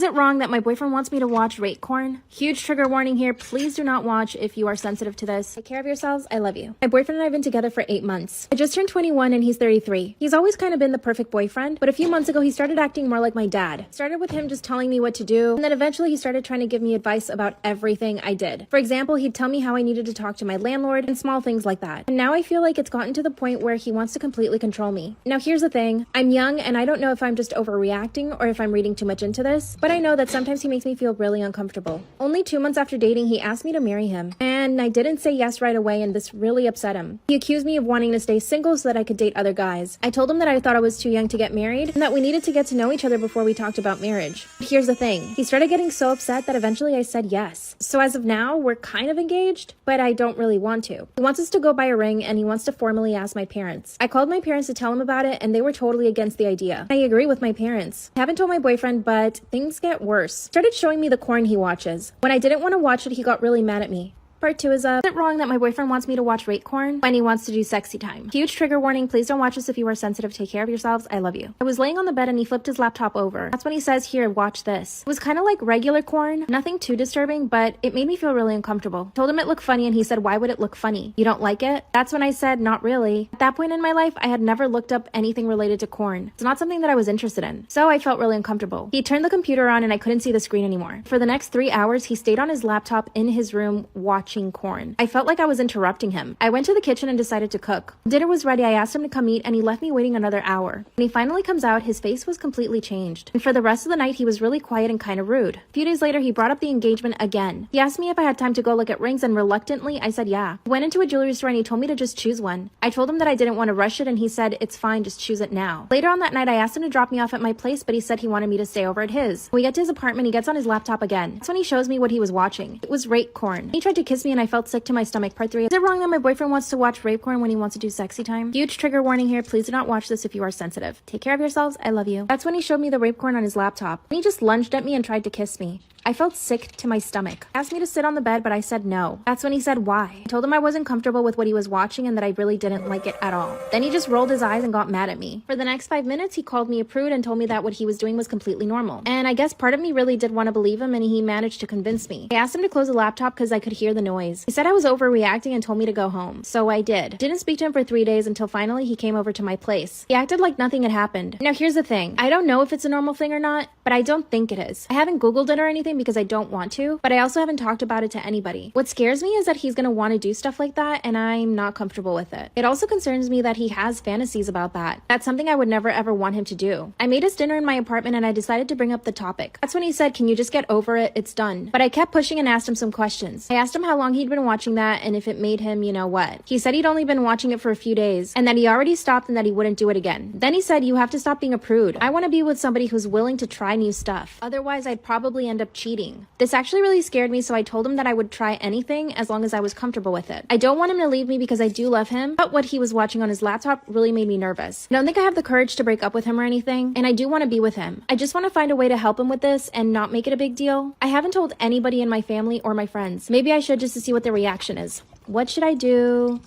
Is it wrong that my boyfriend wants me to watch rape corn? Huge trigger warning here. Please do not watch if you are sensitive to this. Take care of yourselves. I love you. My boyfriend and I have been together for 8 months. I just turned 21 and he's 33. He's always kind of been the perfect boyfriend, but a few months ago he started acting more like my dad. Started with him just telling me what to do, and then eventually he started trying to give me advice about everything I did. For example, he'd tell me how I needed to talk to my landlord and small things like that. And now I feel like it's gotten to the point where he wants to completely control me. Now here's the thing. I'm young and I don't know if I'm just overreacting or if I'm reading too much into this, but I know that sometimes he makes me feel really uncomfortable. Only 2 months after dating, he asked me to marry him, and I didn't say yes right away, and this really upset him. He accused me of wanting to stay single so that I could date other guys. I told him that I thought I was too young to get married and that we needed to get to know each other before we talked about marriage. But here's the thing. He started getting so upset that eventually I said yes. So as of now, we're kind of engaged, but I don't really want to. He wants us to go buy a ring and he wants to formally ask my parents. I called my parents to tell him about it and they were totally against the idea. I agree with my parents. I haven't told my boyfriend, but things get worse. Started showing me the corn he watches. When I didn't want to watch it, he got really mad at me. Part 2 is up. Is it wrong that my boyfriend wants me to watch rape corn when he wants to do sexy time? Huge trigger warning. Please don't watch this if you are sensitive. Take care of yourselves. I love you. I was laying on the bed and he flipped his laptop over. That's when he says, here, watch this. It was kind of like regular corn. Nothing too disturbing, but it made me feel really uncomfortable. Told him it looked funny and he said, why would it look funny? You don't like it? That's when I said, not really. At that point in my life, I had never looked up anything related to corn. It's not something that I was interested in. So I felt really uncomfortable. He turned the computer on and I couldn't see the screen anymore. For the next 3 hours, he stayed on his laptop in his room watching corn. I felt like I was interrupting him. I went to the kitchen and decided to cook. Dinner was ready. I asked him to come eat and he left me waiting another hour. When he finally comes out, his face was completely changed. And for the rest of the night, he was really quiet and kind of rude. A few days later, he brought up the engagement again. He asked me if I had time to go look at rings and reluctantly, I said yeah. He went into a jewelry store and he told me to just choose one. I told him that I didn't want to rush it and he said, it's fine, just choose it now. Later on that night, I asked him to drop me off at my place, but he said he wanted me to stay over at his. When we get to his apartment, he gets on his laptop again. That's when he shows me what he was watching. It was rape corn. He tried to kiss me and I felt sick to my stomach. Part 3. Is it wrong that my boyfriend wants to watch rape corn when he wants to do sexy time? Huge trigger warning here. Please do not watch this if you are sensitive. Take care of yourselves. I love you. That's when he showed me the rape corn on his laptop. And he just lunged at me and tried to kiss me. I felt sick to my stomach. He asked me to sit on the bed, but I said no. That's when he said why. I told him I wasn't comfortable with what he was watching and that I really didn't like it at all. Then he just rolled his eyes and got mad at me. For the next 5 minutes, he called me a prude and told me that what he was doing was completely normal. And I guess part of me really did want to believe him and he managed to convince me. I asked him to close the laptop because I could hear the noise. He said I was overreacting and told me to go home. So I did. Didn't speak to him for 3 days until finally he came over to my place. He acted like nothing had happened. Now here's the thing. I don't know if it's a normal thing or not, but I don't think it is. I haven't Googled it or anything because I don't want to, but I also haven't talked about it to anybody. What scares me is that he's gonna want to do stuff like that and I'm not comfortable with it. It also concerns me that he has fantasies about that. That's something I would never ever want him to do. I made us dinner in my apartment and I decided to bring up the topic. That's when he said, can you just get over it? It's done. But I kept pushing and asked him some questions. I asked him how long he'd been watching that and if it made him, you know what. He said he'd only been watching it for a few days and that he already stopped and that he wouldn't do it again. Then he said, you have to stop being a prude. I want to be with somebody who's willing to try new stuff. Otherwise, I'd probably end up cheating. This actually really scared me, so I told him that I would try anything as long as I was comfortable with it. I don't want him to leave me because I do love him, but what he was watching on his laptop really made me nervous. I don't think I have the courage to break up with him or anything, and I do want to be with him. I just want to find a way to help him with this and not make it a big deal. I haven't told anybody in my family or my friends. Maybe I should just to see what their reaction is. What should I do?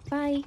Bye.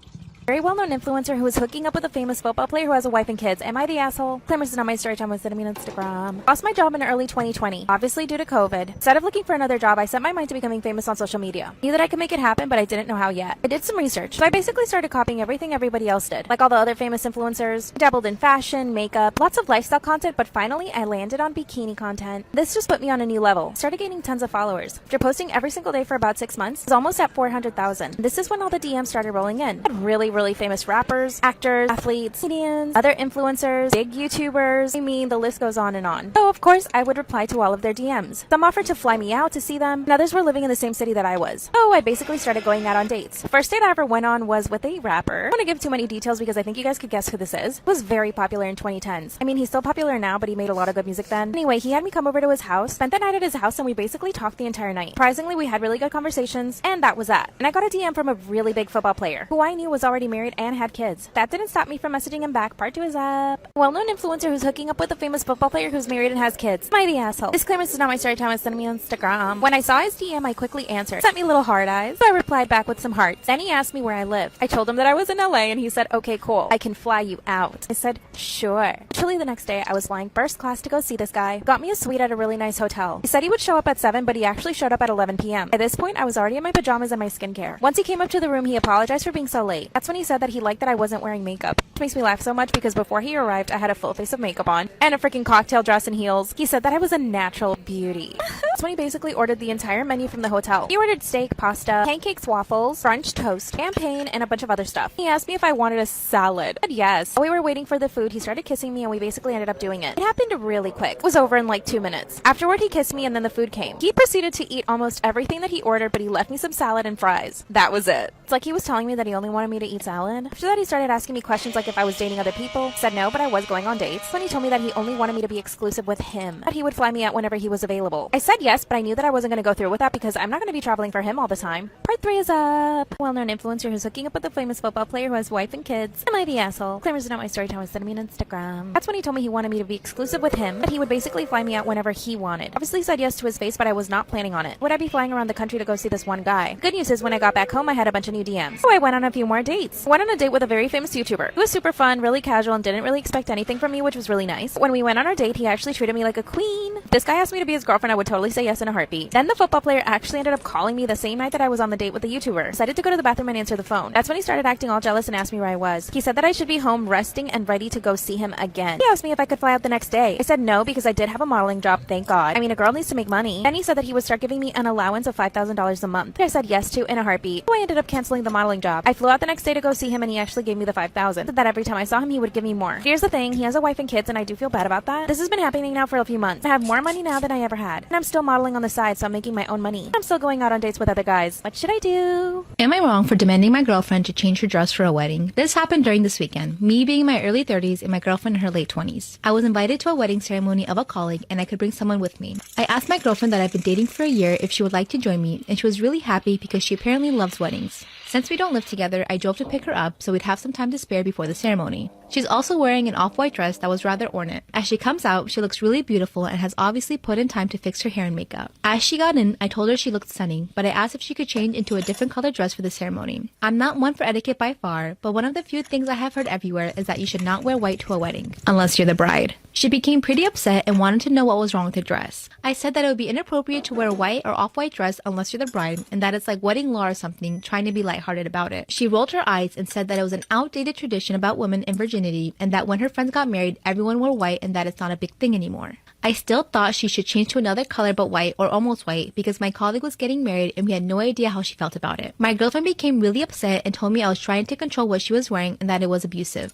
Very well-known influencer who is hooking up with a famous football player who has a wife and kids. Am I the asshole? Claimers is on my Storytime with me on Instagram. Lost my job in early 2020, obviously due to COVID. Instead of looking for another job, I set my mind to becoming famous on social media. Knew that I could make it happen, but I didn't know how yet. I did some research, so I basically started copying everything everybody else did, like all the other famous influencers. I dabbled in fashion, makeup, lots of lifestyle content, but finally I landed on bikini content. This just put me on a new level. Started gaining tons of followers. After posting every single day for about 6 months, I was almost at 400,000. This is when all the DMs started rolling in. I had really famous rappers, actors, athletes, comedians, other influencers, big YouTubers. I mean, the list goes on and on. So, of course, I would reply to all of their DMs. Some offered to fly me out to see them, and others were living in the same city that I was. So, I basically started going out on dates. The first date I ever went on was with a rapper. I don't want to give too many details because I think you guys could guess who this is. He was very popular in 2010s. I mean, he's still popular now, but he made a lot of good music then. Anyway, he had me come over to his house, spent the night at his house, and we basically talked the entire night. Surprisingly, we had really good conversations, and that was that. And I got a DM from a really big football player, who I knew was already married and had kids. That didn't stop me from messaging him back. Part 2 is up. Well-known influencer who's hooking up with a famous football player who's married and has kids. Am I the asshole? Disclaimer, this is not my story time. It's sending me on Instagram. When I saw his DM, I quickly answered. Sent me little heart eyes. So I replied back with some hearts. Then he asked me where I lived. I told him that I was in LA and he said, okay, cool. I can fly you out. I said, sure. Actually, the next day, I was flying first class to go see this guy. Got me a suite at a really nice hotel. He said he would show up at 7, but he actually showed up at 11 p.m. At this point, I was already in my pajamas and my skincare. Once he came up to the room, he apologized for being so late. That's when he said that he liked that I wasn't wearing makeup. Which makes me laugh so much because before he arrived, I had a full face of makeup on and a freaking cocktail dress and heels. He said that I was a natural beauty. That's when he basically ordered the entire menu from the hotel. He ordered steak, pasta, pancakes, waffles, French toast, champagne, and a bunch of other stuff. He asked me if I wanted a salad. I said yes. While we were waiting for the food, he started kissing me and we basically ended up doing it. It happened really quick. It was over in like 2 minutes. Afterward, he kissed me and then the food came. He proceeded to eat almost everything that he ordered, but he left me some salad and fries. That was it. It's like he was telling me that he only wanted me to eat salad. After that, he started asking me questions like if I was dating other people. Said no, but I was going on dates. Then he told me that he only wanted me to be exclusive with him, that he would fly me out whenever he was available. I said yes, but I knew that I wasn't going to go through with that because I'm not going to be traveling for him all the time. Part 3 is up. Well-known influencer who's hooking up with a famous football player who has wife and kids. Am I the asshole? Claimers are not my story time. Send me on Instagram. That's when he told me he wanted me to be exclusive with him, that he would basically fly me out whenever he wanted. Obviously said yes to his face, but I was not planning on it. Would I be flying around the country to go see this one guy? Good news is when I got back home, I had a bunch of new DMs. So I went on a few more dates. Went on a date with a very famous YouTuber. It was super fun, really casual, and didn't really expect anything from me, which was really nice. When we went on our date, he actually treated me like a queen. If this guy asked me to be his girlfriend, I would totally say yes in a heartbeat. Then the football player actually ended up calling me the same night that I was on the date with the YouTuber. Decided to go to the bathroom and answer the phone. That's when he started acting all jealous and asked me where I was. He said that I should be home resting and ready to go see him again. He asked me if I could fly out the next day. I said no because I did have a modeling job, thank God. I mean, a girl needs to make money. Then he said that he would start giving me an allowance of $5,000 a month. I said yes to in a heartbeat. So I ended up canceling the modeling job. I flew out the next day to go see him and he actually gave me the $5,000. Said that every time I saw him, he would give me more. Here's the thing, he has a wife and kids and I do feel bad about that. This has been happening now for a few months. I have more money now than I ever had. And I'm still modeling on the side, so I'm making my own money. I'm still going out on dates with other guys. What should I do? Am I wrong for demanding my girlfriend to change her dress for a wedding? This happened during this weekend, me being in my early 30s and my girlfriend in her late 20s. I was invited to a wedding ceremony of a colleague and I could bring someone with me. I asked my girlfriend that I've been dating for a year if she would like to join me, and she was really happy because she apparently loves weddings. Since we don't live together, I drove to pick her up so we'd have some time to spare before the ceremony. She's also wearing an off-white dress that was rather ornate. As she comes out, she looks really beautiful and has obviously put in time to fix her hair and makeup. As she got in, I told her she looked stunning, but I asked if she could change into a different color dress for the ceremony. I'm not one for etiquette by far, but one of the few things I have heard everywhere is that you should not wear white to a wedding, unless you're the bride. She became pretty upset and wanted to know what was wrong with her dress. I said that it would be inappropriate to wear a white or off-white dress unless you're the bride, and that it's like wedding law or something, trying to be lighthearted about it. She rolled her eyes and said that it was an outdated tradition about women and virginity, and that when her friends got married, everyone wore white and that it's not a big thing anymore. I still thought she should change to another color but white or almost white because my colleague was getting married and we had no idea how she felt about it. My girlfriend became really upset and told me I was trying to control what she was wearing and that it was abusive.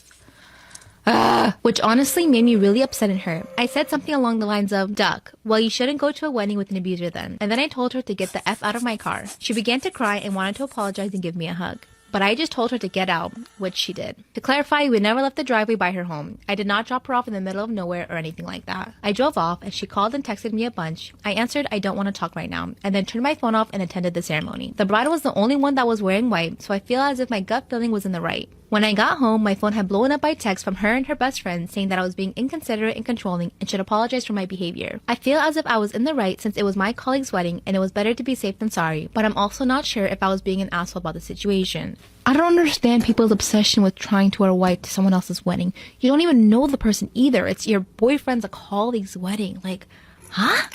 Which honestly made me really upset and hurt. I said something along the lines of, "Duck, well, you shouldn't go to a wedding with an abuser then." And then I told her to get the F out of my car. She began to cry and wanted to apologize and give me a hug. But I just told her to get out, which she did. To clarify, we never left the driveway by her home. I did not drop her off in the middle of nowhere or anything like that. I drove off and she called and texted me a bunch. I answered, "I don't want to talk right now," and then turned my phone off and attended the ceremony. The bride was the only one that was wearing white, so I feel as if my gut feeling was in the right. When I got home, my phone had blown up by text from her and her best friend saying that I was being inconsiderate and controlling and should apologize for my behavior. I feel as if I was in the right since it was my colleague's wedding and it was better to be safe than sorry, but I'm also not sure if I was being an asshole about the situation. I don't understand people's obsession with trying to wear white to someone else's wedding. You don't even know the person either. It's your boyfriend's colleague's wedding. Like, huh?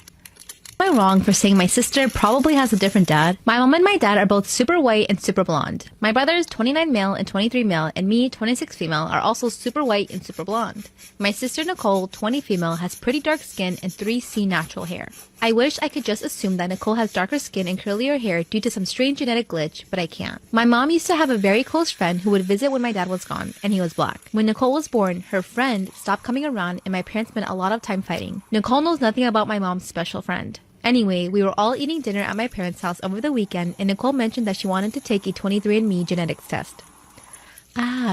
Am I wrong for saying my sister probably has a different dad? My mom and my dad are both super white and super blonde. My brothers, 29 male and 23 male, and me, 26 female, are also super white and super blonde. My sister Nicole, 20 female, has pretty dark skin and 3C natural hair. I wish I could just assume that Nicole has darker skin and curlier hair due to some strange genetic glitch, but I can't. My mom used to have a very close friend who would visit when my dad was gone, and he was black. When Nicole was born, her friend stopped coming around and my parents spent a lot of time fighting. Nicole knows nothing about my mom's special friend. Anyway, we were all eating dinner at my parents' house over the weekend, and Nicole mentioned that she wanted to take a 23andMe genetics test.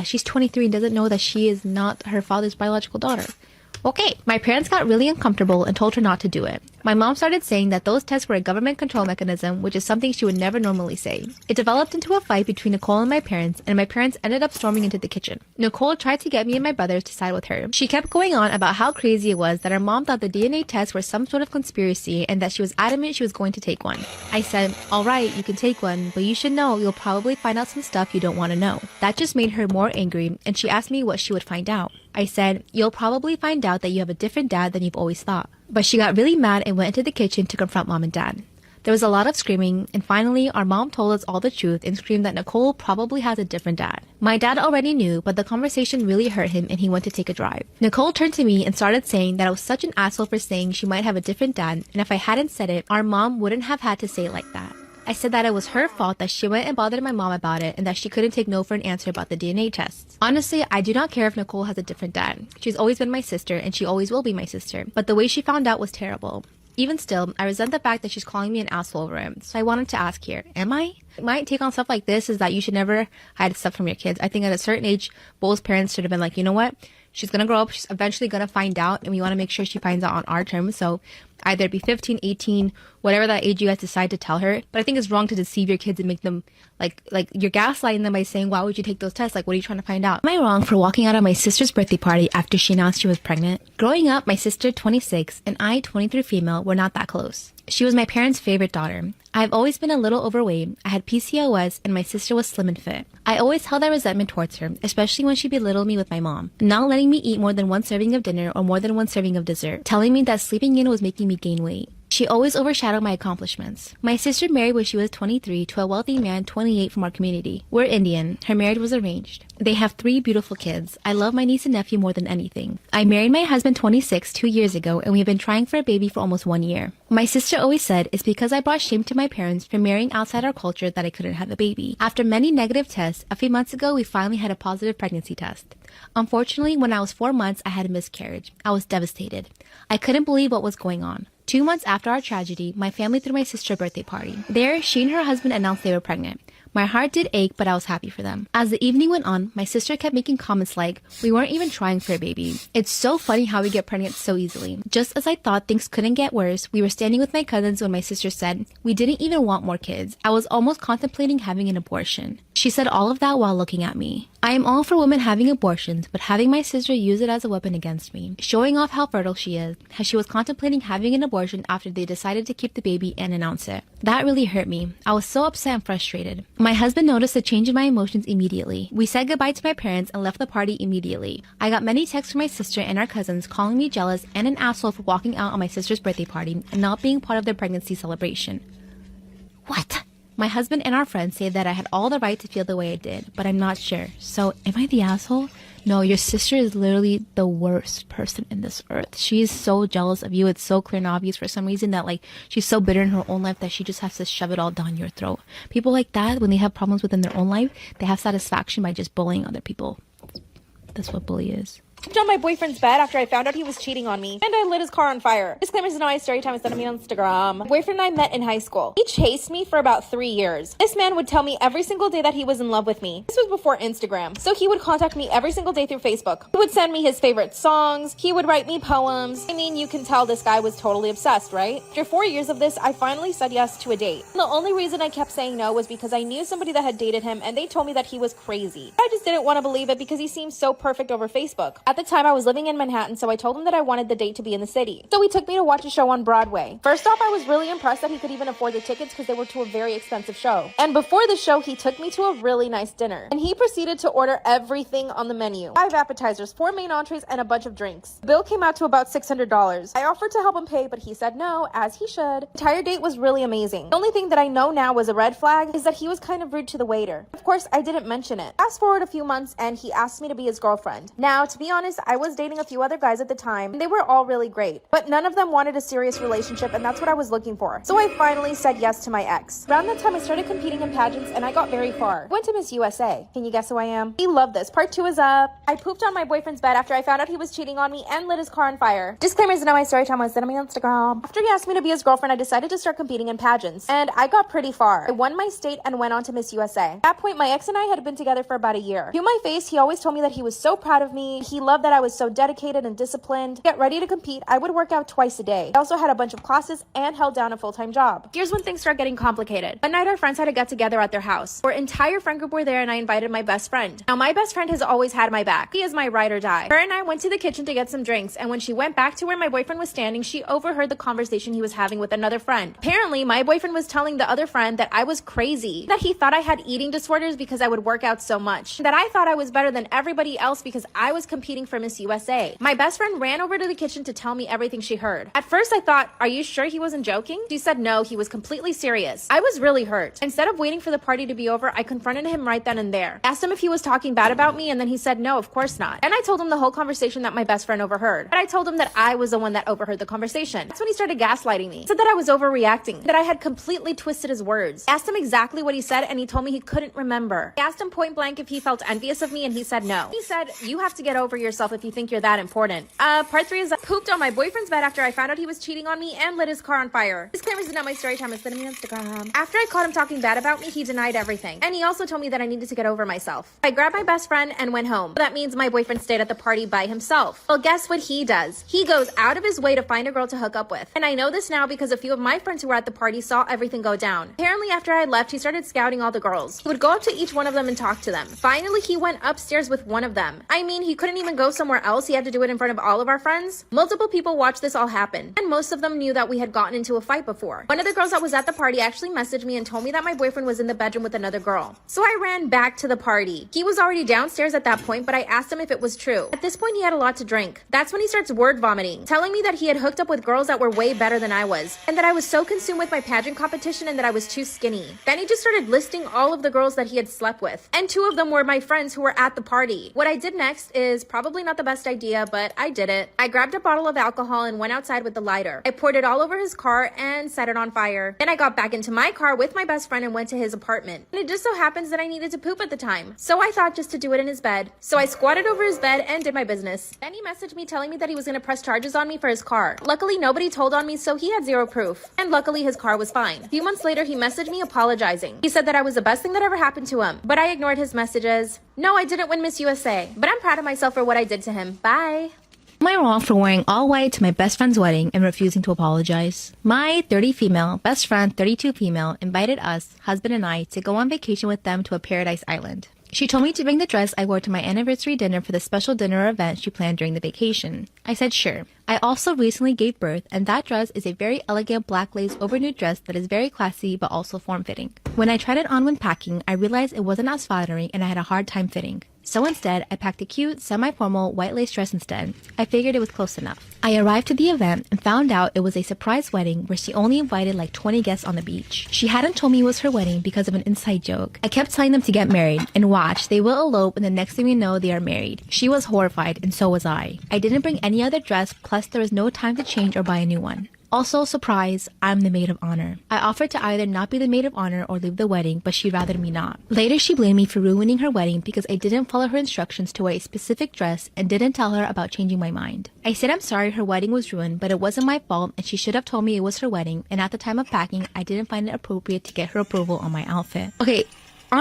She's 23 and doesn't know that she is not her father's biological daughter. Okay, my parents got really uncomfortable and told her not to do it. My mom started saying that those tests were a government control mechanism, which is something she would never normally say. It developed into a fight between Nicole and my parents ended up storming into the kitchen. Nicole tried to get me and my brothers to side with her. She kept going on about how crazy it was that our mom thought the DNA tests were some sort of conspiracy and that she was adamant she was going to take one. I said, alright, you can take one, but you should know you'll probably find out some stuff you don't want to know. That just made her more angry, and she asked me what she would find out. I said, you'll probably find out that you have a different dad than you've always thought. But she got really mad and went into the kitchen to confront mom and dad. There was a lot of screaming, and finally, our mom told us all the truth and screamed that Nicole probably has a different dad. My dad already knew, but the conversation really hurt him and he went to take a drive. Nicole turned to me and started saying that I was such an asshole for saying she might have a different dad, and if I hadn't said it, our mom wouldn't have had to say it like that. I said that it was her fault that she went and bothered my mom about it and that she couldn't take no for an answer about the DNA tests. Honestly, I do not care if Nicole has a different dad. She's always been my sister and she always will be my sister. But the way she found out was terrible. Even still, I resent the fact that she's calling me an asshole over it. So I wanted to ask here, am I? My take on stuff like this is that you should never hide stuff from your kids. I think at a certain age, both parents should have been like, you know what? She's going to grow up. She's eventually going to find out. And we want to make sure she finds out on our terms. So either be 15, 18, whatever that age you guys decide to tell her. But I think it's wrong to deceive your kids and make them like you're gaslighting them by saying, why would you take those tests? Like, what are you trying to find out? Am I wrong for walking out of my sister's birthday party after she announced she was pregnant? Growing up, my sister, 26, and I, 23 female, were not that close. She was my parents' favorite daughter. I've always been a little overweight. I had PCOS and my sister was slim and fit. I always held that resentment towards her, especially when she belittled me with my mom, not letting me eat more than one serving of dinner or more than one serving of dessert, telling me that sleeping in was making me gain weight. She always overshadowed my accomplishments. My sister married when she was 23 to a wealthy man 28 from our community. We're Indian. Her marriage was arranged. They have 3 beautiful kids. I love my niece and nephew more than anything. I married my husband 26 2 years ago and we have been trying for a baby for almost 1 year. My sister always said it's because I brought shame to my parents for marrying outside our culture that I couldn't have a baby. After many negative tests, a few months ago we finally had a positive pregnancy test. Unfortunately, when I was 4 months, I had a miscarriage. I was devastated. I couldn't believe what was going on. 2 months after our tragedy, my family threw my sister a birthday party. There, she and her husband announced they were pregnant. My heart did ache, but I was happy for them. As the evening went on, my sister kept making comments like, we weren't even trying for a baby. It's so funny how we get pregnant so easily. Just as I thought things couldn't get worse, we were standing with my cousins when my sister said, we didn't even want more kids. I was almost contemplating having an abortion. She said all of that while looking at me. I am all for women having abortions, but having my sister use it as a weapon against me, showing off how fertile she is, how she was contemplating having an abortion after they decided to keep the baby and announce it. That really hurt me. I was so upset and frustrated. My husband noticed a change in my emotions immediately. We said goodbye to my parents and left the party immediately. I got many texts from my sister and our cousins calling me jealous and an asshole for walking out on my sister's birthday party and not being part of their pregnancy celebration. What? My husband and our friends say that I had all the right to feel the way I did, but I'm not sure. So, am I the asshole? No, your sister is literally the worst person in this earth. She is so jealous of you. It's so clear and obvious for some reason that, like, she's so bitter in her own life that she just has to shove it all down your throat. People like that, when they have problems within their own life, they have satisfaction by just bullying other people. That's what bully is. On my boyfriend's bed after I found out he was cheating on me, and I lit his car on fire. Disclaimers and my story time is sent me on Instagram. My boyfriend and I met in high school. He chased me for about 3 years. This man would tell me every single day that he was in love with me. This was before Instagram. So he would contact me every single day through Facebook. He would send me his favorite songs. He would write me poems. I mean, you can tell this guy was totally obsessed, right? After 4 years of this, I finally said yes to a date. And the only reason I kept saying no was because I knew somebody that had dated him and they told me that he was crazy. I just didn't want to believe it because he seemed so perfect over Facebook. At the time, I was living in Manhattan, so I told him that I wanted the date to be in the city. So he took me to watch a show on Broadway. First off, I was really impressed that he could even afford the tickets because they were to a very expensive show. And before the show, he took me to a really nice dinner. And he proceeded to order everything on the menu. 5 appetizers, 4 main entrees, and a bunch of drinks. The bill came out to about $600. I offered to help him pay, but he said no, as he should. The entire date was really amazing. The only thing that I know now was a red flag is that he was kind of rude to the waiter. Of course, I didn't mention it. Fast forward a few months and he asked me to be his girlfriend. Now, to be honest, I was dating a few other guys at the time, and they were all really great, but none of them wanted a serious relationship, and that's what I was looking for. So I finally said yes to my ex. Around that time, I started competing in pageants, and I got very far. I went to Miss USA. Can you guess who I am? He loved this. Part 2 is up. I pooped on my boyfriend's bed after I found out he was cheating on me and lit his car on fire. Disclaimers and my story time was sent on my Instagram. After he asked me to be his girlfriend, I decided to start competing in pageants, and I got pretty far. I won my state and went on to Miss USA. At that point, my ex and I had been together for about a year. To my face, he always told me that he was so proud of me. He love that I was so dedicated and disciplined. To get ready to compete, I would work out twice a day. I also had a bunch of classes and held down a full-time job. Here's when things start getting complicated. One night our friends had a get-together at their house. Our entire friend group were there and I invited my best friend. Now my best friend has always had my back. He is my ride or die. Her and I went to the kitchen to get some drinks, and when she went back to where my boyfriend was standing, she overheard the conversation he was having with another friend. Apparently, my boyfriend was telling the other friend that I was crazy, that he thought I had eating disorders because I would work out so much, that I thought I was better than everybody else because I was competing for Miss USA. My best friend ran over to the kitchen to tell me everything she heard. At first I thought, are you sure he wasn't joking? She said no, he was completely serious. I was really hurt. Instead of waiting for the party to be over, I confronted him right then and there. Asked him if he was talking bad about me, and then he said no, of course not. And I told him the whole conversation that my best friend overheard. But I told him that I was the one that overheard the conversation. That's when he started gaslighting me. He said that I was overreacting, that I had completely twisted his words. I asked him exactly what he said, and he told me he couldn't remember. I asked him point blank if he felt envious of me, and he said no. He said, you have to get over yourself if you think you're that important. Part 3 is I pooped on my boyfriend's bed after I found out he was cheating on me and lit his car on fire. Disclaimers is not my story time. It's sending me on Instagram. After I caught him talking bad about me, he denied everything. And he also told me that I needed to get over myself. I grabbed my best friend and went home. That means my boyfriend stayed at the party by himself. Well, guess what he does? He goes out of his way to find a girl to hook up with. And I know this now because a few of my friends who were at the party saw everything go down. Apparently, after I left, he started scouting all the girls. He would go up to each one of them and talk to them. Finally, he went upstairs with one of them. I mean, he couldn't even go somewhere else. He had to do it in front of all of our friends. Multiple people watched this all happen, and most of them knew that we had gotten into a fight before. One of the girls that was at the party actually messaged me and told me that my boyfriend was in the bedroom with another girl. So I ran back to the party. He was already downstairs at that point, but I asked him if it was true. At this point, he had a lot to drink. That's when he starts word vomiting, telling me that he had hooked up with girls that were way better than I was, and that I was so consumed with my pageant competition and that I was too skinny. Then he just started listing all of the girls that he had slept with, and 2 of them were my friends who were at the party. What I did next is probably not the best idea, but I did it. I grabbed a bottle of alcohol and went outside with the lighter. I poured it all over his car and set it on fire. Then I got back into my car with my best friend and went to his apartment. And it just so happens that I needed to poop at the time, so I thought just to do it in his bed. So I squatted over his bed and did my business. Then he messaged me telling me that he was going to press charges on me for his car. Luckily, nobody told on me, so he had 0 proof. And luckily, his car was fine. A few months later, he messaged me apologizing. He said that I was the best thing that ever happened to him, but I ignored his messages. No, I didn't win Miss USA, but I'm proud of myself for what I did to him. Bye. Am I wrong for wearing all white to my best friend's wedding and refusing to apologize? My 30 female best friend, 32 female, invited us, husband and I, to go on vacation with them to a paradise island. She told me to bring the dress I wore to my anniversary dinner for the special dinner event she planned during the vacation. I said sure. I also recently gave birth, and that dress is a very elegant black lace overnude dress that is very classy but also form-fitting. When I tried it on when packing, I realized it wasn't as flattering and I had a hard time fitting. So instead, I packed a cute, semi-formal white lace dress instead. I figured it was close enough. I arrived to the event and found out it was a surprise wedding where she only invited like 20 guests on the beach. She hadn't told me it was her wedding because of an inside joke. I kept telling them to get married, and watch, they will elope and the next thing we know they are married. She was horrified and so was I. I didn't bring any other dress, plus there was no time to change or buy a new one. Also, surprise, I'm the maid of honor. I offered to either not be the maid of honor or leave the wedding, but she'd rather me not. Later, she blamed me for ruining her wedding because I didn't follow her instructions to wear a specific dress and didn't tell her about changing my mind. I said I'm sorry her wedding was ruined, but it wasn't my fault and she should have told me it was her wedding, and at the time of packing, I didn't find it appropriate to get her approval on my outfit. Okay.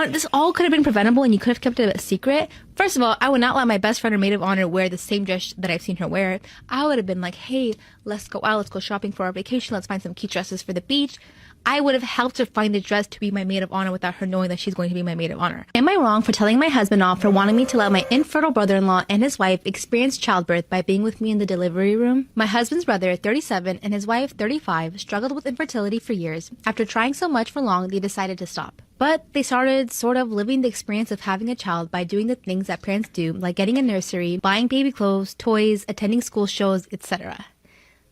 This all could have been preventable and you could have kept it a secret. First of all, I would not let my best friend or maid of honor wear the same dress that I've seen her wear. I would have been like, hey, let's go out, let's go shopping for our vacation, let's find some cute dresses for the beach. I would have helped her find a dress to be my maid of honor without her knowing that she's going to be my maid of honor. Am I wrong for telling my husband off for wanting me to let my infertile brother-in-law and his wife experience childbirth by being with me in the delivery room? My husband's brother, 37, and his wife, 35, struggled with infertility for years. After trying so much for long, they decided to stop. But they started sort of living the experience of having a child by doing the things that parents do, like getting a nursery, buying baby clothes, toys, attending school shows, etc.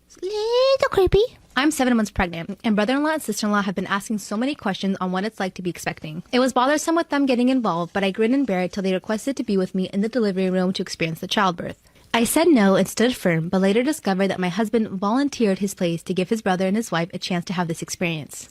It's a little creepy. I'm 7 months pregnant, and brother-in-law and sister-in-law have been asking so many questions on what it's like to be expecting. It was bothersome with them getting involved, but I grinned and bear it till they requested to be with me in the delivery room to experience the childbirth. I said no and stood firm, but later discovered that my husband volunteered his place to give his brother and his wife a chance to have this experience.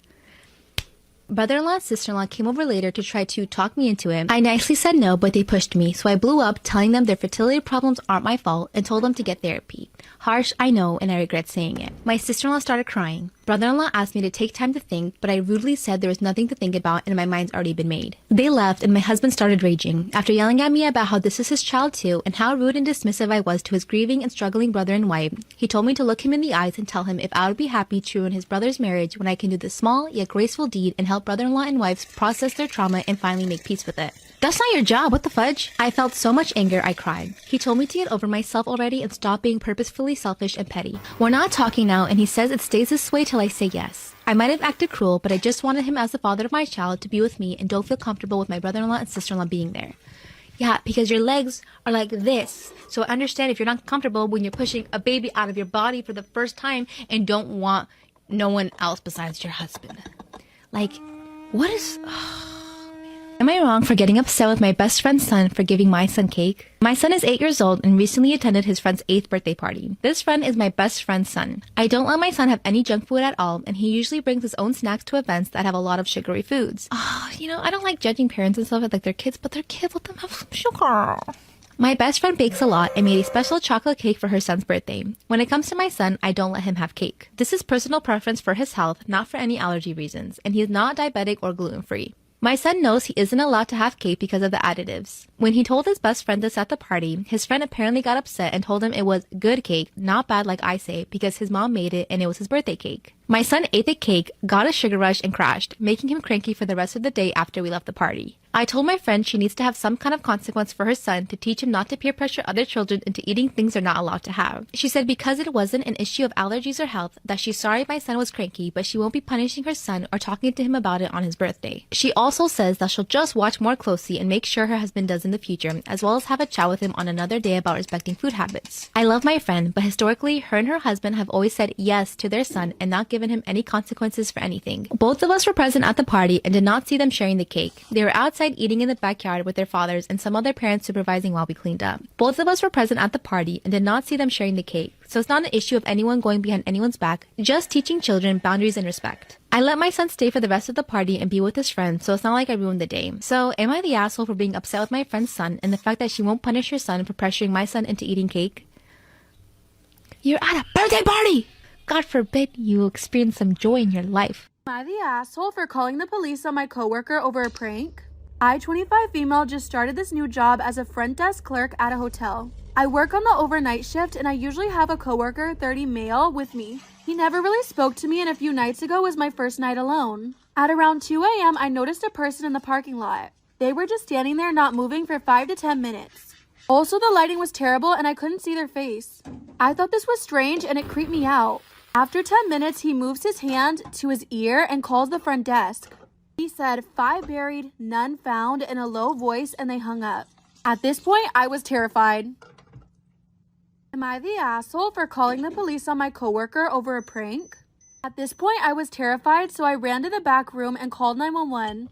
Brother-in-law and sister-in-law came over later to try to talk me into it. I nicely said no, but they pushed me, so I blew up, telling them their fertility problems aren't my fault and told them to get therapy. Harsh, I know, and I regret saying it. My sister-in-law started crying. Brother-in-law asked me to take time to think, but I rudely said there was nothing to think about and my mind's already been made. They left and my husband started raging. After yelling at me about how this is his child too and how rude and dismissive I was to his grieving and struggling brother and wife, he told me to look him in the eyes and tell him if I would be happy to ruin his brother's marriage when I can do this small yet graceful deed and help brother-in-law and wives process their trauma and finally make peace with it. That's not your job, what the fudge? I felt so much anger, I cried. He told me to get over myself already and stop being purposefully selfish and petty. We're not talking now and he says it stays this way till I say yes. I might have acted cruel, but I just wanted him as the father of my child to be with me and don't feel comfortable with my brother-in-law and sister-in-law being there. Yeah, because your legs are like this. So I understand if you're not comfortable when you're pushing a baby out of your body for the first time and don't want no one else besides your husband. Like, what is... Am I wrong for getting upset with my best friend's son for giving my son cake? My son is 8 years old and recently attended his friend's 8th birthday party. This friend is my best friend's son. I don't let my son have any junk food at all, and he usually brings his own snacks to events that have a lot of sugary foods. I don't like judging parents and stuff like their kids, but their kids let them have some sugar. My best friend bakes a lot and made a special chocolate cake for her son's birthday. When it comes to my son, I don't let him have cake. This is personal preference for his health, not for any allergy reasons, and he is not diabetic or gluten-free. My son knows he isn't allowed to have cake because of the additives. When he told his best friend this at the party, his friend apparently got upset and told him it was good cake, not bad like I say, because his mom made it and it was his birthday cake. My son ate the cake, got a sugar rush, and crashed, making him cranky for the rest of the day after we left the party. I told my friend she needs to have some kind of consequence for her son to teach him not to peer pressure other children into eating things they're not allowed to have. She said because it wasn't an issue of allergies or health, that she's sorry my son was cranky, but she won't be punishing her son or talking to him about it on his birthday. She also says that she'll just watch more closely and make sure her husband does in the future, as well as have a chat with him on another day about respecting food habits. I love my friend, but historically, her and her husband have always said yes to their son and not given him any consequences for anything. Both of us were present at the party and did not see them sharing the cake. They were outside eating in the backyard with their fathers and some other parents supervising while we cleaned up. Both of us were present at the party and did not see them sharing the cake, so it's not an issue of anyone going behind anyone's back, just teaching children boundaries and respect. I let my son stay for the rest of the party and be with his friends, so it's not like I ruined the day. So, am I the asshole for being upset with my friend's son and the fact that she won't punish her son for pressuring my son into eating cake? You're at a birthday party! God forbid you experience some joy in your life. Am I the asshole for calling the police on my coworker over a prank? I, 25 female, just started this new job as a front desk clerk at a hotel. I work on the overnight shift and I usually have a coworker, 30 male, with me. He never really spoke to me and a few nights ago was my first night alone. At around 2 a.m. I noticed a person in the parking lot. They were just standing there not moving for 5 to 10 minutes. Also, the lighting was terrible and I couldn't see their face. I thought this was strange and it creeped me out. After 10 minutes, he moves his hand to his ear and calls the front desk. He said, 5 buried, none found in a low voice, and they hung up. At this point, I was terrified. Am I the asshole for calling the police on my coworker over a prank? At this point, I was terrified, so I ran to the back room and called 911.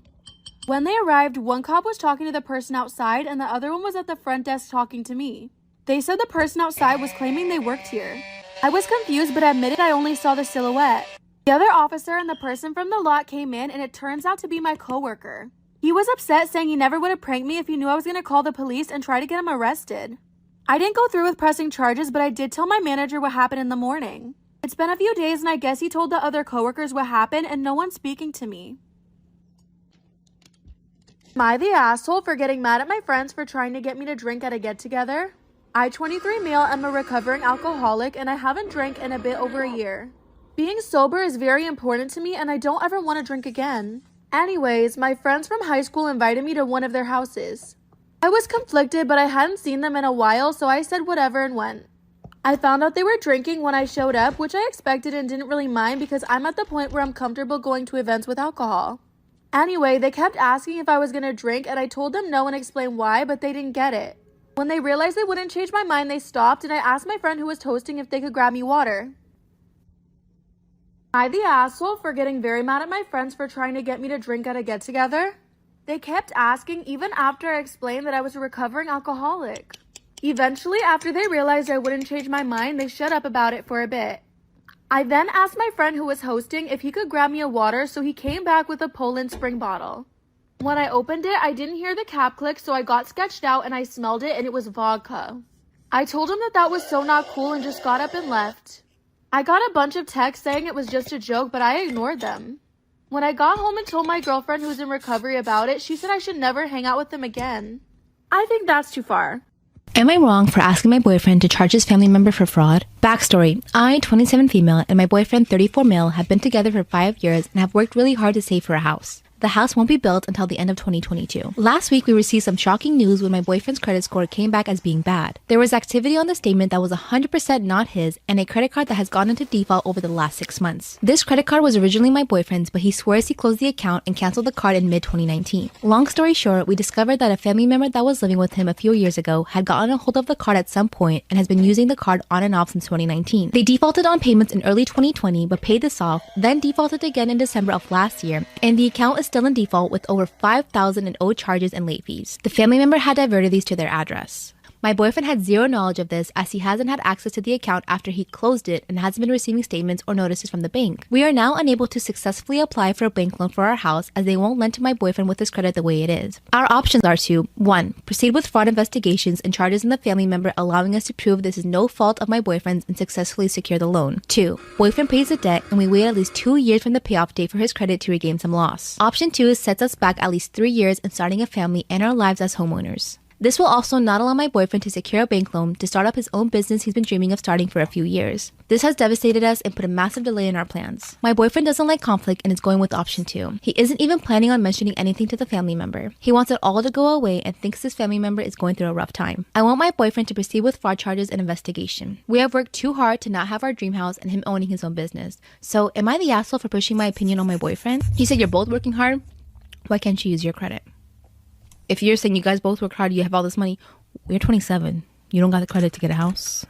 When they arrived, one cop was talking to the person outside, and the other one was at the front desk talking to me. They said the person outside was claiming they worked here. I was confused, but admitted I only saw the silhouette. The other officer and the person from the lot came in, and it turns out to be my coworker. He was upset, saying he never would have pranked me if he knew I was going to call the police and try to get him arrested. I didn't go through with pressing charges, but I did tell my manager what happened in the morning. It's been a few days, and I guess he told the other coworkers what happened, and no one's speaking to me. Am I the asshole for getting mad at my friends for trying to get me to drink at a get-together? I, 23 male, am a recovering alcoholic, and I haven't drank in a bit over a year. Being sober is very important to me, and I don't ever want to drink again. Anyways, my friends from high school invited me to one of their houses. I was conflicted, but I hadn't seen them in a while, so I said whatever and went. I found out they were drinking when I showed up, which I expected and didn't really mind because I'm at the point where I'm comfortable going to events with alcohol. Anyway, they kept asking if I was going to drink, and I told them no and explained why, but they didn't get it. When they realized they wouldn't change my mind, they stopped, and I asked my friend who was hosting if they could grab me water. Am I the asshole for getting very mad at my friends for trying to get me to drink at a get-together? They kept asking even after I explained that I was a recovering alcoholic. Eventually, after they realized I wouldn't change my mind, they shut up about it for a bit. I then asked my friend who was hosting if he could grab me a water, so he came back with a Poland Spring bottle. When I opened it, I didn't hear the cap click, so I got sketched out and I smelled it and it was vodka. I told him that that was so not cool and just got up and left. I got a bunch of texts saying it was just a joke, but I ignored them. When I got home and told my girlfriend who's in recovery about it, she said I should never hang out with him again. I think that's too far. Am I wrong for asking my boyfriend to charge his family member for fraud? Backstory. I, 27 female, and my boyfriend, 34 male, have been together for 5 years and have worked really hard to save for a house. The house won't be built until the end of 2022. Last week, we received some shocking news when my boyfriend's credit score came back as being bad. There was activity on the statement that was 100% not his and a credit card that has gone into default over the last 6 months. This credit card was originally my boyfriend's, but he swears he closed the account and canceled the card in mid-2019. Long story short, we discovered that a family member that was living with him a few years ago had gotten a hold of the card at some point and has been using the card on and off since 2019. They defaulted on payments in early 2020 but paid this off, then defaulted again in December of last year, and the account is still in default with over $5,000 in owed charges and late fees. The family member had diverted these to their address. My boyfriend had zero knowledge of this as he hasn't had access to the account after he closed it and hasn't been receiving statements or notices from the bank. We are now unable to successfully apply for a bank loan for our house as they won't lend to my boyfriend with his credit the way it is. Our options are to 1. Proceed with fraud investigations and charges in the family member allowing us to prove this is no fault of my boyfriend's and successfully secure the loan. 2. Boyfriend pays the debt and we wait at least 2 years from the payoff date for his credit to regain some loss. Option 2 sets us back at least 3 years in starting a family and our lives as homeowners. This will also not allow my boyfriend to secure a bank loan to start up his own business he's been dreaming of starting for a few years. This has devastated us and put a massive delay in our plans. My boyfriend doesn't like conflict and is going with option 2. He isn't even planning on mentioning anything to the family member. He wants it all to go away and thinks this family member is going through a rough time. I want my boyfriend to proceed with fraud charges and investigation. We have worked too hard to not have our dream house and him owning his own business. So am I the asshole for pushing my opinion on my boyfriend? He said you're both working hard. Why can't you use your credit? If you're saying you guys both work hard, you have all this money, you're 27. You don't got the credit to get a house.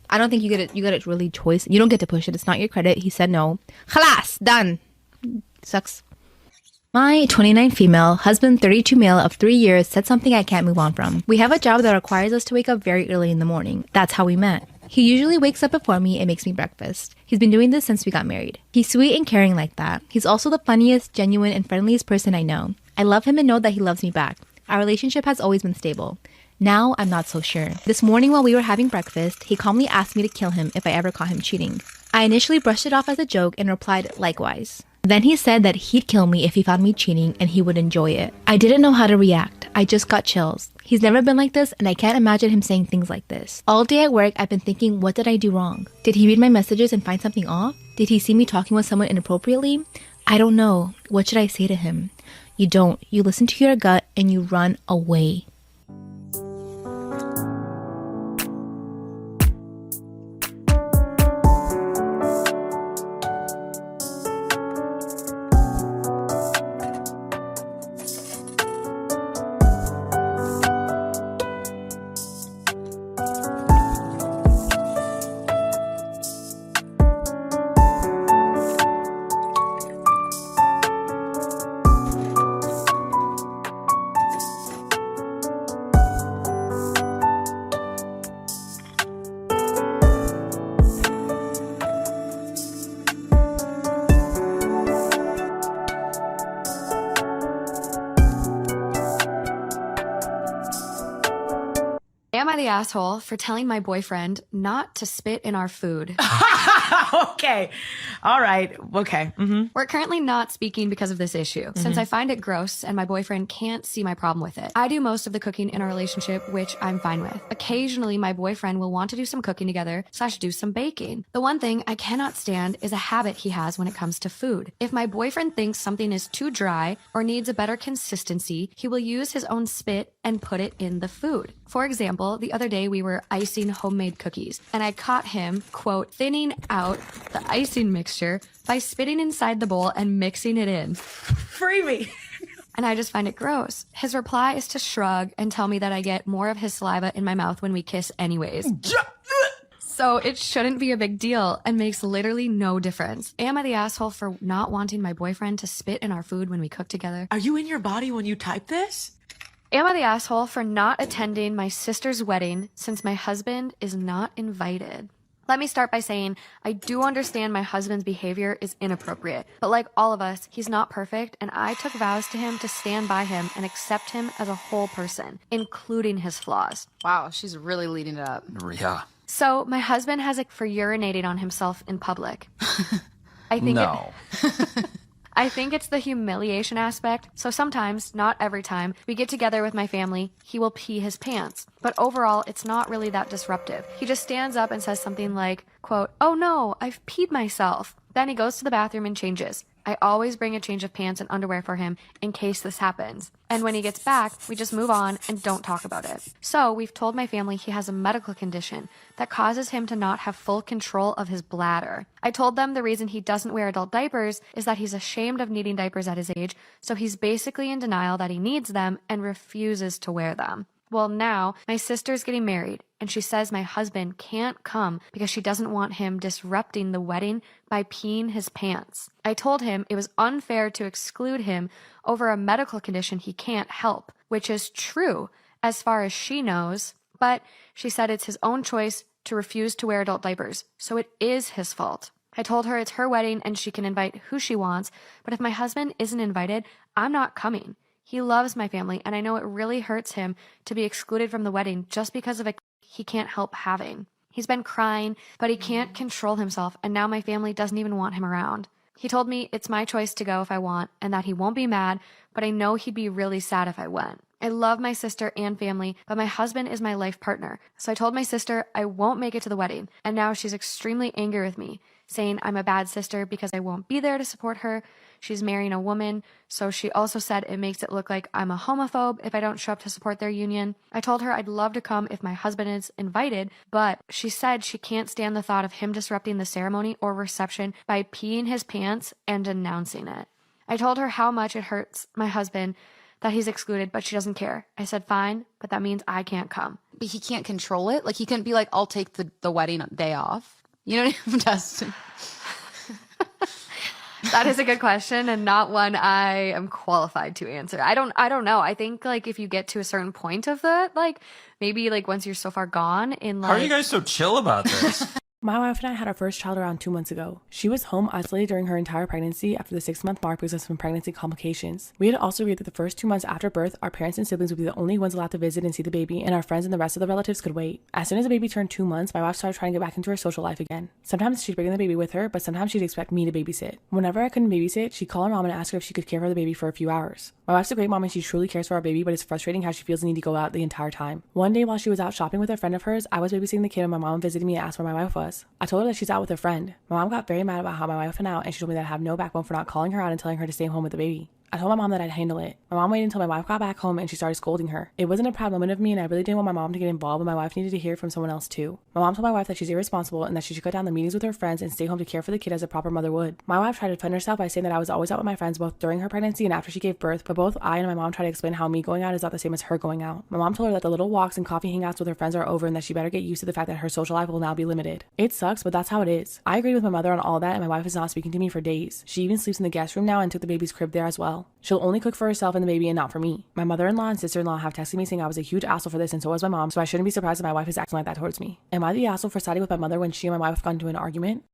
I don't think you get it really choice. You don't get to push it. It's not your credit. He said no. Khalas, done. Sucks. My 29 female, husband 32 male of 3 years said something I can't move on from. We have a job that requires us to wake up very early in the morning. That's how we met. He usually wakes up before me and makes me breakfast. He's been doing this since we got married. He's sweet and caring like that. He's also the funniest, genuine, and friendliest person I know. I love him and know that he loves me back. Our relationship has always been stable. Now, I'm not so sure. This morning while we were having breakfast, he calmly asked me to kill him if I ever caught him cheating. I initially brushed it off as a joke and replied, likewise. Then he said that he'd kill me if he found me cheating and he would enjoy it. I didn't know how to react. I just got chills. He's never been like this and I can't imagine him saying things like this. All day at work, I've been thinking, what did I do wrong? Did he read my messages and find something off? Did he see me talking with someone inappropriately? I don't know. What should I say to him? You don't. You listen to your gut and you run away. Am I the asshole for telling my boyfriend not to spit in our food? Okay. All right. Okay. We're currently not speaking because of this issue, since I find it gross and my boyfriend can't see my problem with it. I do most of the cooking in our relationship, which I'm fine with. Occasionally, my boyfriend will want to do some cooking together / do some baking. The one thing I cannot stand is a habit he has when it comes to food. If my boyfriend thinks something is too dry or needs a better consistency, he will use his own spit and put it in the food. For example, the other day we were icing homemade cookies, and I caught him, quote, thinning out the icing mixture by spitting inside the bowl and mixing it in. Free me. And I just find it gross. His reply is to shrug and tell me that I get more of his saliva in my mouth when we kiss anyways. So it shouldn't be a big deal and makes literally no difference. Am I the asshole for not wanting my boyfriend to spit in our food when we cook together? Are you in your body when you type this? Am I the asshole for not attending my sister's wedding since my husband is not invited? Let me start by saying I do understand my husband's behavior is inappropriate, but like all of us, he's not perfect, and I took vows to him to stand by him and accept him as a whole person, including his flaws. Wow, she's really leading it up. Yeah. So my husband has for urinating on himself in public. I think No. I think it's the humiliation aspect. So sometimes, not every time, we get together with my family, he will pee his pants. But overall, it's not really that disruptive. He just stands up and says something like, quote, "Oh no, I've peed myself." Then he goes to the bathroom and changes. I always bring a change of pants and underwear for him in case this happens. And when he gets back, we just move on and don't talk about it. So we've told my family he has a medical condition that causes him to not have full control of his bladder. I told them the reason he doesn't wear adult diapers is that he's ashamed of needing diapers at his age, so he's basically in denial that he needs them and refuses to wear them. Well, now my sister's getting married, and she says my husband can't come because she doesn't want him disrupting the wedding by peeing his pants. I told him it was unfair to exclude him over a medical condition he can't help, which is true as far as she knows, but she said it's his own choice to refuse to wear adult diapers, so it is his fault. I told her it's her wedding and she can invite who she wants, but if my husband isn't invited, I'm not coming. He loves my family, and I know it really hurts him to be excluded from the wedding just because of a he can't help having. He's been crying, but he can't control himself, and now my family doesn't even want him around. He told me it's my choice to go if I want, and that he won't be mad, but I know he'd be really sad if I went. I love my sister and family, but my husband is my life partner. So I told my sister I won't make it to the wedding, and now she's extremely angry with me, saying I'm a bad sister because I won't be there to support her. She's marrying a woman, so she also said it makes it look like I'm a homophobe if I don't show up to support their union. I told her I'd love to come if my husband is invited, but she said she can't stand the thought of him disrupting the ceremony or reception by peeing his pants and denouncing it. I told her how much it hurts my husband that he's excluded, but she doesn't care. I said, fine, but that means I can't come. But he can't control it? Like, he couldn't be like, I'll take the wedding day off? You know what I mean, Dustin? That is a good question and not one I am qualified to answer. I don't know. I think like if you get to a certain point of that, like maybe like once you're so far gone in like How are you guys so chill about this? My wife and I had our first child around 2 months ago. She was home isolated during her entire pregnancy after the 6-month mark because of some pregnancy complications. We had also agreed that the first 2 months after birth, our parents and siblings would be the only ones allowed to visit and see the baby, and our friends and the rest of the relatives could wait. As soon as the baby turned 2 months, my wife started trying to get back into her social life again. Sometimes she'd bring the baby with her, but sometimes she'd expect me to babysit. Whenever I couldn't babysit, she'd call her mom and ask her if she could care for the baby for a few hours. My wife's a great mom and she truly cares for our baby, but it's frustrating how she feels the need to go out the entire time. One day while she was out shopping with a friend of hers, I was babysitting the kid and my mom visited me and asked where my wife was. I told her that she's out with a friend. My mom got very mad about how my wife went out and she told me that I have no backbone for not calling her out and telling her to stay home with the baby. I told my mom that I'd handle it. My mom waited until my wife got back home and she started scolding her. It wasn't a proud moment of me and I really didn't want my mom to get involved, but my wife needed to hear from someone else too. My mom told my wife that she's irresponsible and that she should cut down the meetings with her friends and stay home to care for the kid as a proper mother would. My wife tried to defend herself by saying that I was always out with my friends both during her pregnancy and after she gave birth, but both I and my mom tried to explain how me going out is not the same as her going out. My mom told her that the little walks and coffee hangouts with her friends are over and that she better get used to the fact that her social life will now be limited. It sucks, but that's how it is. I agreed with my mother on all that and my wife is not speaking to me for days. She even sleeps in the guest room now and took the baby's crib there as well. She'll only cook for herself and the baby and not for me. My mother-in-law and sister-in-law have texted me saying I was a huge asshole for this and so was my mom, so I shouldn't be surprised if my wife is acting like that towards me. Am I the asshole for siding with my mother when she and my wife got into an argument?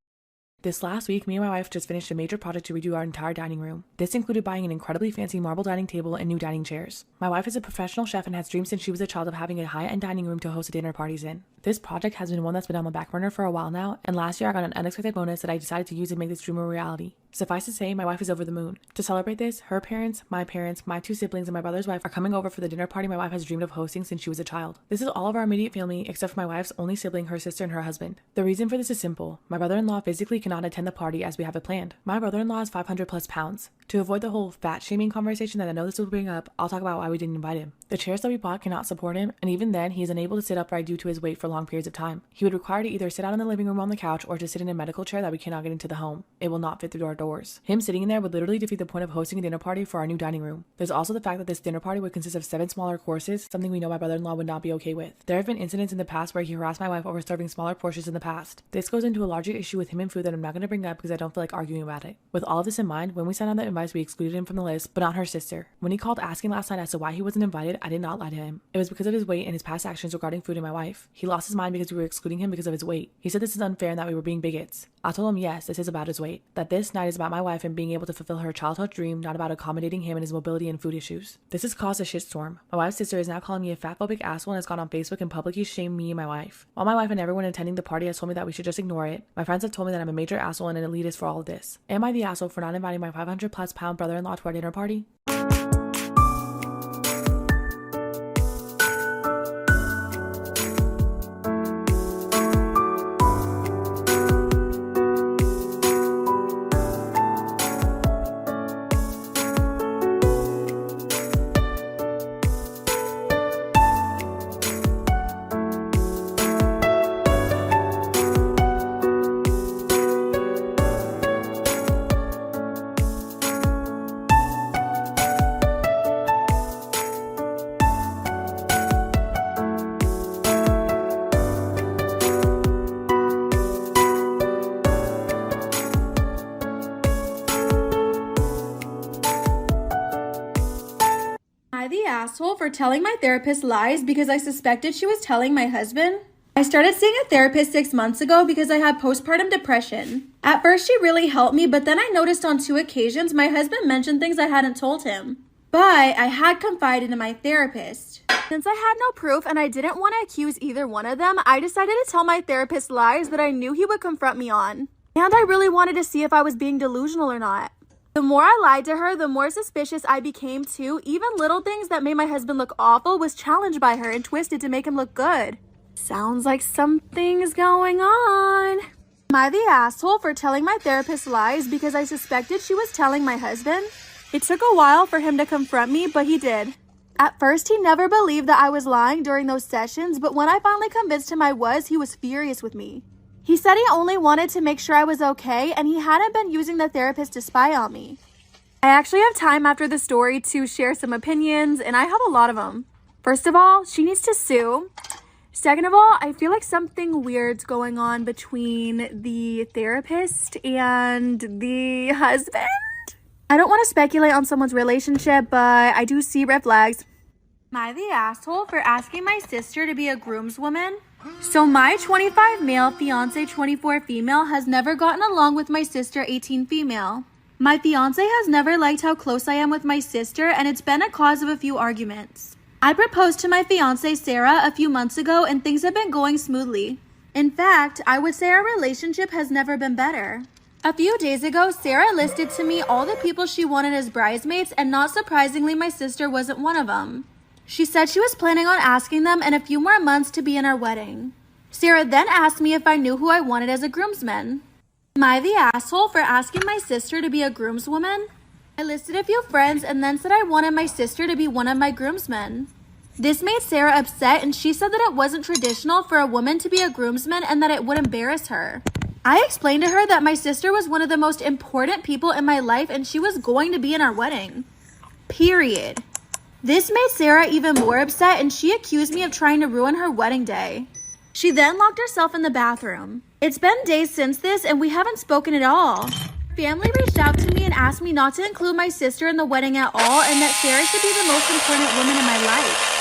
This last week, me and my wife just finished a major project to redo our entire dining room. This included buying an incredibly fancy marble dining table and new dining chairs. My wife is a professional chef and has dreamed since she was a child of having a high-end dining room to host dinner parties in. This project has been one that's been on the back burner for a while now, and last year I got an unexpected bonus that I decided to use and make this dream a reality. Suffice to say, my wife is over the moon. To celebrate this, her parents, my 2 siblings, and my brother's wife are coming over for the dinner party my wife has dreamed of hosting since she was a child. This is all of our immediate family except for my wife's only sibling, her sister, and her husband. The reason for this is simple. My brother-in-law physically cannot attend the party as we have it planned. My brother-in-law is 500 plus pounds. To avoid the whole fat shaming conversation that I know this will bring up, I'll talk about why we didn't invite him. The chairs that we bought cannot support him, and even then, he is unable to sit upright due to his weight for long periods of time. He would require to either sit out in the living room on the couch or to sit in a medical chair that we cannot get into the home. It will not fit through our doors. Him sitting in there would literally defeat the point of hosting a dinner party for our new dining room. There's also the fact that this dinner party would consist of 7 smaller courses, something we know my brother-in-law would not be okay with. There have been incidents in the past where he harassed my wife over serving smaller portions in the past. This goes into a larger issue with him and food that I'm not going to bring up because I don't feel like arguing about it. With all of this in mind, when we sent out the invites, we excluded him from the list, but not her sister. When he called asking last night as to why he wasn't invited, I did not lie to him. It was because of his weight and his past actions regarding food and my wife. He lost his mind because we were excluding him because of his weight. He said this is unfair and that we were being bigots. I told him yes, this is about his weight. That this night is is about my wife and being able to fulfill her childhood dream, not about accommodating him and his mobility and food issues. This has caused a shitstorm. My wife's sister is now calling me a fatphobic asshole and has gone on Facebook and publicly shamed me and my wife. While my wife and everyone attending the party has told me that we should just ignore it, my friends have told me that I'm a major asshole and an elitist for all of this. Am I the asshole for not inviting my 500+ pound brother-in-law to our dinner party? The asshole for telling my therapist lies because I suspected she was telling my husband. I started seeing a therapist 6 months ago because I had postpartum depression. At first she really helped me, but then I noticed on 2 occasions my husband mentioned things I hadn't told him. But I had confided in my therapist. Since I had no proof and I didn't want to accuse either one of them, I decided to tell my therapist lies that I knew he would confront me on. And I really wanted to see if I was being delusional or not. The more I lied to her, the more suspicious I became too. Even little things that made my husband look awful was challenged by her and twisted to make him look good. Sounds like something's going on. Am I the asshole for telling my therapist lies because I suspected she was telling my husband? It took a while for him to confront me, but he did. At first, he never believed that I was lying during those sessions, but when I finally convinced him I was, he was furious with me. He said he only wanted to make sure I was okay, and he hadn't been using the therapist to spy on me. I actually have time after the story to share some opinions, and I have a lot of them. First of all, she needs to sue. Second of all, I feel like something weird's going on between the therapist and the husband. I don't want to speculate on someone's relationship, but I do see red flags. Am I the asshole for asking my sister to be a groomswoman? So my 25 male, fiance 24 female has never gotten along with my sister 18 female. My fiance has never liked how close I am with my sister, and it's been a cause of a few arguments. I proposed to my fiance Sarah a few months ago and things have been going smoothly. In fact, I would say our relationship has never been better. A few days ago, Sarah listed to me all the people she wanted as bridesmaids, and not surprisingly, my sister wasn't one of them. She said she was planning on asking them in a few more months to be in our wedding. Sarah then asked me if I knew who I wanted as a groomsman. Am I the asshole for asking my sister to be a groomswoman? I listed a few friends and then said I wanted my sister to be one of my groomsmen. This made Sarah upset, and she said that it wasn't traditional for a woman to be a groomsman and that it would embarrass her. I explained to her that my sister was one of the most important people in my life and she was going to be in our wedding. Period. This made Sarah even more upset, and she accused me of trying to ruin her wedding day. She then locked herself in the bathroom. It's been days since this, and we haven't spoken at all. Family reached out to me and asked me not to include my sister in the wedding at all, and that Sarah should be the most important woman in my life.